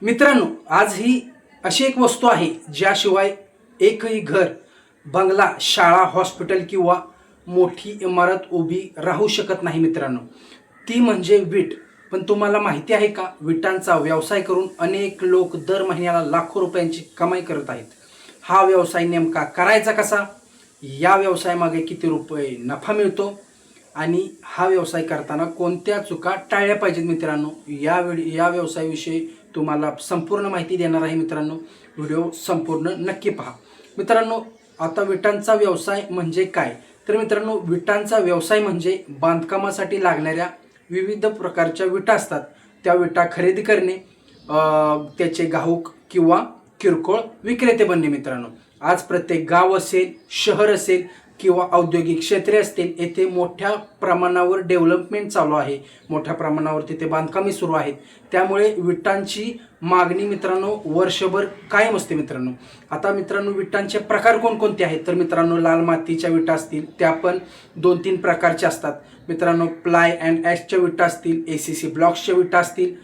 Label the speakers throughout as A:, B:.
A: मित्रांनो, आज ही अशी एक वस्तू आहे ज्याशिवाय एकही घर, बंगला, शाळा, हॉस्पिटल किंवा मोठी इमारत उभी राहू शकत नाही मित्रांनो. ती म्हणजे वीट. पण तुम्हाला माहिती आहे का, विटांचा व्यवसाय करून अनेक लोक दर महिन्याला लाखो रुपयांची कमाई करत आहेत. हा व्यवसाय नेमका करायचा कसा, या व्यवसायामागे किती रुपये नफा मिळतो आणि हा व्यवसाय करताना कोणत्या चुका टाळल्या पाहिजेत मित्रांनो, या व्यवसायाविषयी तुम्हाला संपूर्ण माहिती देणार आहे मित्रांनो. व्हिडिओ संपूर्ण नक्की पहा मित्रांनो. आता विटांचा व्यवसाय म्हणजे काय, तर मित्रांनो, विटांचा व्यवसाय म्हणजे बांधकामासाठी लागणाऱ्या विविध प्रकारच्या विटा असतात, त्या विटा खरेदी करणे, त्याचे घाऊक किंवा किरकोळ विक्रेते बनणे मित्रांनो. आज प्रत्येक गाव असेल, शहर असेल किंवा औद्योगिक क्षेत्रे असतील, येथे मोठ्या प्रमाणावर डेव्हलपमेंट चालू आहे, मोठ्या प्रमाणावर तिथे बांधकामे सुरू आहेत. त्यामुळे विटांची मागणी मित्रांनो वर्षभर कायम असते मित्रांनो. आता मित्रांनो, विटांचे प्रकार कोणकोणते आहेत, तर मित्रांनो, लाल मातीच्या विटा असतील, त्या पण 2-3 प्रकारच्या असतात मित्रांनो. प्लाय अँड ॲशच्या विटा असतील, ACC ब्लॉक्सच्या विटा असतील,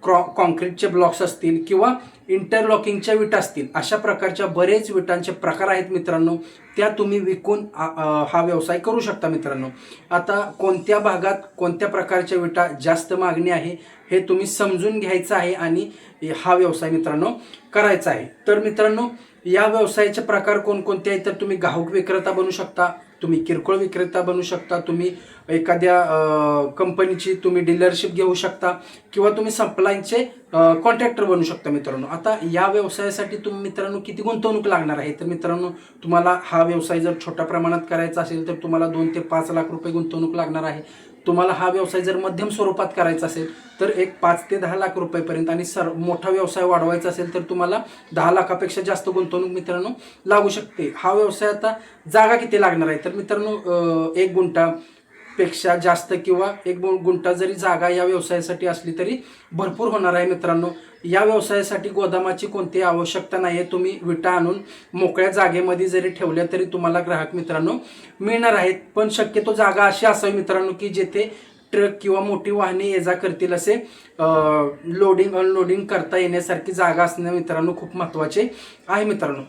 A: कॉन्क्रीटचे ब्लॉक्स असतील किंवा इंटरलॉकिंगच्या विटा असतील. अशा प्रकारच्या बरेच विटांचे प्रकार आहेत मित्रांनो. त्या तुम्ही विकून हा व्यवसाय करू शकता मित्रांनो. आता कोणत्या भागात कोणत्या प्रकारच्या विटा जास्त मागणी आहे हे तुम्ही समजून घ्यायचं आहे आणि हा व्यवसाय मित्रांनो करायचा आहे. तर मित्रांनो, या व्यवसायाचे प्रकार कोणकोणते आहेत, तर तुम्ही घाऊक विक्रेता बनू शकता, तुम्ही किरकोळ विक्रेता बनू शकता, तुम्ही एखाद्या कंपनीची तुम्ही डीलरशिप घेऊ शकता किंवा तुम्ही सप्लायचे कॉन्ट्रॅक्टर बनू शकता मित्रांनो. आता या व्यवसायासाठी तुम्ही मित्रांनो किती गुंतवणूक लागणार आहे, तर मित्रांनो, तुम्हाला हा व्यवसाय जर छोट्या प्रमाणात करायचा असेल तर तुम्हाला 2 ते 5 लाख रुपये गुंतवणूक लागणार आहे. तुम्हाला हा व्यवसाय जर मध्यम स्वरूपात करायचा असेल तर 5 ते 10 लाख रुपयेपर्यंत, आणि मोठा व्यवसाय वाढवायचा असेल तर तुम्हाला 10 लाखापेक्षा जास्त गुंतवणूक मित्रांनो लागू शकते. हा व्यवसाय आता जागा किती लागणार आहे, तर मित्रांनो 1 गुंठापेक्षा जास्त किंवा 1 गुंठा जरी जागा या व्यवसायासाठी असली तरी भरपूर होणार आहे मित्रांनो. या व्यवसायासाठी गोदामाची कोणतीही आवश्यकता नाही आहे. तुम्ही विटा आणून मोकळ्या जागेमध्ये जरी ठेवल्या तरी तुम्हाला ग्राहक मित्रांनो मिळणार आहेत. पण शक्यतो जागा अशी असावी मित्रांनो की जेथे ट्रक किंवा मोठी वाहने ये जा करतील असे लोडिंग अनलोडिंग करता येण्यासारखी जागा असणे मित्रांनो खूप महत्त्वाचे आहे मित्रांनो.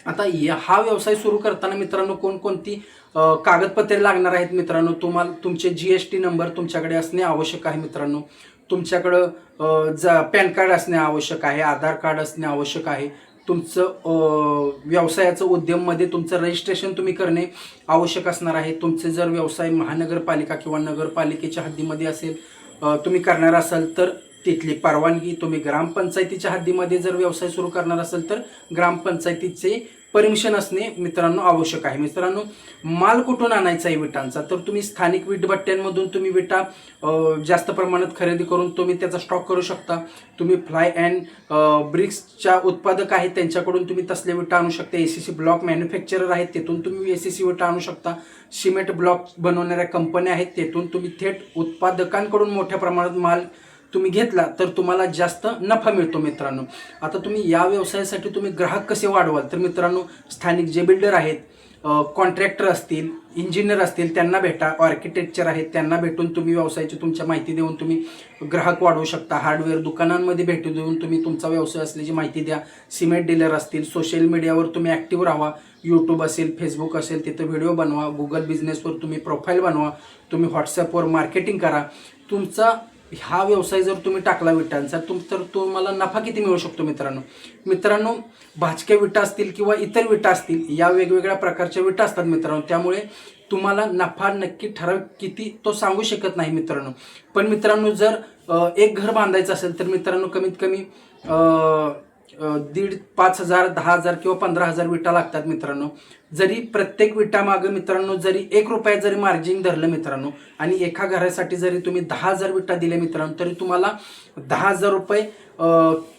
A: आता हा व्यवसाय सुरू करताना मित्रांनो कोणकोणती कागदपत्रे लागणार आहेत मित्रांनो, तुमचे GST नंबर तुमच्याकडे असणे आवश्यक आहे मित्रांनो. तुमच्याकडं पॅन कार्ड असणे आवश्यक आहे, आधार कार्ड असणे आवश्यक आहे. तुमचं व्यवसायाचं उद्यममध्ये तुमचं रजिस्ट्रेशन तुम्ही करणे आवश्यक असणार आहे. तुमचे जर व्यवसाय महानगरपालिका किंवा नगरपालिकेच्या हद्दीमध्ये असेल, तुम्ही करणार असाल तर तिथली परवानगी, तुम्ही ग्रामपंचायतीच्या हद्दीमध्ये जर व्यवसाय सुरू करणार असाल तर ग्रामपंचायतीचे परमिशन असणे मित्रांनो आवश्यक आहे मित्रांनो. माल कुठून आणायचा आहे विटांचा, तर तुम्ही स्थानिक वीटभट्ट्यांमधून तुम्ही विटा जास्त प्रमाणात खरेदी करून तुम्ही त्याचा स्टॉक करू शकता. तुम्ही फ्लाय अँड ब्रिक्सच्या उत्पादक आहेत त्यांच्याकडून तुम्ही तसले विटा आणू शकता. ACC ब्लॉक मॅन्युफॅक्चरर आहेत तिथून तुम्ही ACC विटा आणू शकता. सिमेंट ब्लॉक बनवणाऱ्या कंपन्या आहेत तिथून तुम्ही थेट उत्पादकांकडून मोठ्या प्रमाणात माल तुम्ही घेतला तर तुम्हाला जास्त नफा मिळतो मित्रांनो. आता तुम्ही या व्यवसायासाठी तुम्ही ग्राहक कसे वाढवाल, तर मित्रांनो, स्थानिक जे बिल्डर आहेत, कॉन्ट्रॅक्टर असतील, इंजिनियर असतील त्यांना भेटा, आर्किटेक्चर आहेत त्यांना भेटून तुम्ही व्यवसायाची तुमच्या माहिती देऊन तुम्ही ग्राहक वाढवू शकता. हार्डवेअर दुकानांमध्ये भेट देऊन तुम्ही तुमचा व्यवसाय असल्याची माहिती द्या. सिमेंट डीलर असतील, सोशल मीडियावर तुम्ही ॲक्टिव्ह राहा. यूट्यूब असेल, फेसबुक असेल, तिथं व्हिडिओ बनवा. गुगल बिझनेसवर तुम्ही प्रोफाईल बनवा. तुम्ही व्हॉट्सॲपवर मार्केटिंग करा. तुमचा हा व्यवसाय जर तुम्ही टाकला विटांचा तर तुम्हाला नफा किती मिळू शकतो मित्रांनो. भाजक्या विटा असतील किंवा इतर विटा असतील, या वेगवेगळ्या प्रकारच्या विटा असतात मित्रांनो. त्यामुळे तुम्हाला नफा नक्की ठराविक किती तो सांगू शकत नाही मित्रांनो. पण मित्रांनो, जर एक घर बांधायचं असेल तर मित्रांनो कमीत कमी 1,500, 5,000, 10,000 किंवा 15,000 विटा लागतात मित्रांनो. जरी प्रत्येक विटामागं मित्रांनो जरी 1 रुपया जरी मार्जिन धरलं मित्रांनो आणि एका घरासाठी जरी तुम्ही 10,000 विटा दिले मित्रांनो तरी तुम्हाला 10,000 रुपये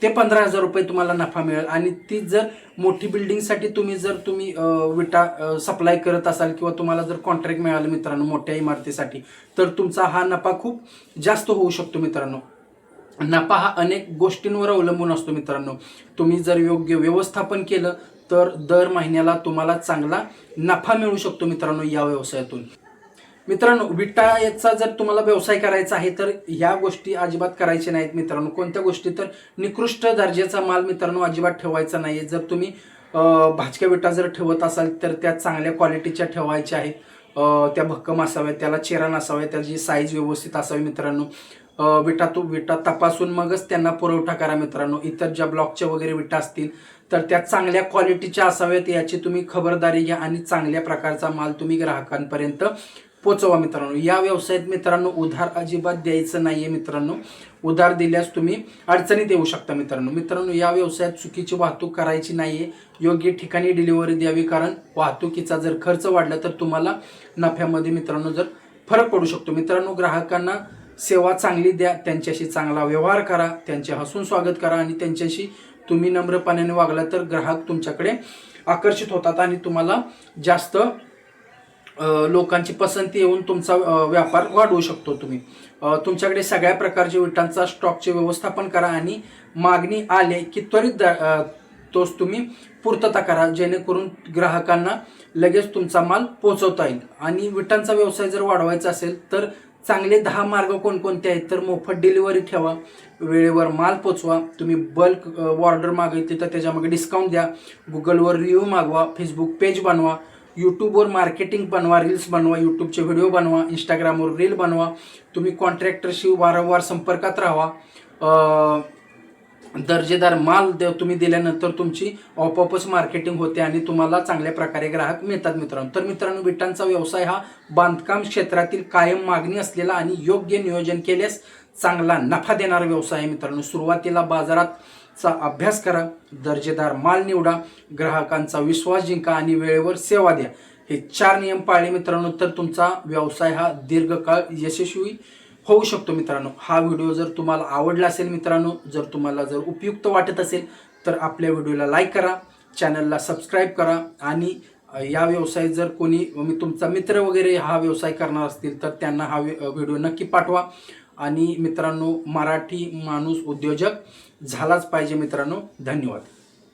A: ते 15,000 रुपये तुम्हाला नफा मिळेल. आणि ती जर मोठी बिल्डिंगसाठी तुम्ही विटा सप्लाय करत असाल किंवा तुम्हाला जर कॉन्ट्रॅक्ट मिळालं मित्रांनो मोठ्या इमारतीसाठी तर तुमचा हा नफा खूप जास्त होऊ शकतो मित्रांनो. नफा हा अनेक गोष्टींवर अवलंबून असतो मित्रांनो. तुम्ही जर योग्य व्यवस्थापन केलं तर दर महिन्याला तुम्हाला चांगला नफा मिळू शकतो मित्रांनो या व्यवसायातून. मित्रांनो, विटा याचा जर तुम्हाला व्यवसाय करायचा आहे तर ह्या गोष्टी अजिबात करायच्या नाहीत मित्रांनो. कोणत्या गोष्टी तर निकृष्ट दर्जाचा माल मित्रांनो अजिबात ठेवायचा नाही. जर तुम्ही भाजक्या विटा जर ठेवत असाल तर त्या चांगल्या क्वालिटीच्या ठेवायच्या आहेत. त्या भक्कम असाव्या, त्याला चेरा नसाव्या, त्याची साईज व्यवस्थित असावी मित्रांनो. विटा तपासून मगच त्यांना पुरवठा करा मित्रांनो. इतर ज्या ब्लॉकच्या वगैरे विटा असतील तर त्या चांगल्या क्वालिटीच्या असाव्यात याची तुम्ही खबरदारी घ्या आणि चांगल्या प्रकारचा माल तुम्ही ग्राहकांपर्यंत पोचवा मित्रांनो. या व्यवसायात मित्रांनो उधार अजिबात द्यायचं नाहीये मित्रांनो. उधार दिल्यास तुम्ही अडचणीत येऊ शकता मित्रांनो. या व्यवसायात चुकीची वाहतूक करायची नाहीये. योग्य ठिकाणी डिलिव्हरी द्यावी, कारण वाहतुकीचा जर खर्च वाढला तर तुम्हाला नफ्यामध्ये मित्रांनो जर फरक पडू शकतो. मित्रांनो, ग्राहकांना सेवा चांगली द्या, त्यांच्याशी चांगला व्यवहार करा, त्यांचे हसून स्वागत करा आणि त्यांच्याशी तुम्ही नम्रपणाने वागला तर ग्राहक तुमच्याकडे आकर्षित होतात आणि तुम्हाला जास्त लोकांची पसंती येऊन तुमचा व्यापार वाढवू शकतो तुम्ही. तुमच्याकडे सगळ्या प्रकारच्या विटांचा स्टॉकचे व्यवस्थापन करा आणि मागणी आले की त्वरित तोच तुम्ही पूर्तता करा, जेणेकरून ग्राहकांना लगेच तुमचा माल पोहोचवता येईल. आणि विटांचा व्यवसाय जर वाढवायचा असेल तर चांगले 10 मार्ग कोणकोणते आहेत तर मोफत डिलिव्हरी ठेवा, वेळेवर माल पोचवा, तुम्ही बल्क ऑर्डर मागितली तर त्याच्यामागे डिस्काउंट द्या, गुगलवर रिव्ह्यू मागवा, फेसबुक पेज बनवा, यूट्यूबवर मार्केटिंग बनवा, रील्स बनवा, यूट्यूबचे व्हिडिओ बनवा, इंस्टाग्रामवर रील बनवा, तुम्ही कॉन्ट्रॅक्टरशी वारंवार संपर्कात राहा. दर्जेदार माल तुम्ही दिल्यानंतर तुमची आपोआपच मार्केटिंग होते आणि तुम्हाला चांगल्या प्रकारे ग्राहक मिळतात मित्रांनो. तर मित्रांनो, विटांचा व्यवसाय हा बांधकाम क्षेत्रातील कायम मागणी असलेला आणि योग्य नियोजन केल्यास चांगला नफा देणारा व्यवसाय आहे मित्रांनो. सुरुवातीला बाजाराचा अभ्यास करा, दर्जेदार माल निवडा, ग्राहकांचा विश्वास जिंका आणि वेळेवर सेवा द्या. हे 4 नियम पाळले मित्रांनो तर तुमचा व्यवसाय हा दीर्घकाळ यशस्वी होऊ शकतो मित्रांनो. हा व्हिडिओ जर तुम्हाला आवडला असेल मित्रांनो, जर तुम्हाला जर उपयुक्त वाटत असेल तर आपल्या व्हिडिओला लाईक करा, चॅनलला सबस्क्राईब करा आणि या व्यवसायात जर कोणी तुमचा मित्र वगैरे हा व्यवसाय करणार असतील तर त्यांना हा व्हिडिओ नक्की पाठवा. आणि मित्रांनो, मराठी माणूस उद्योजक झालाच पाहिजे मित्रांनो. धन्यवाद.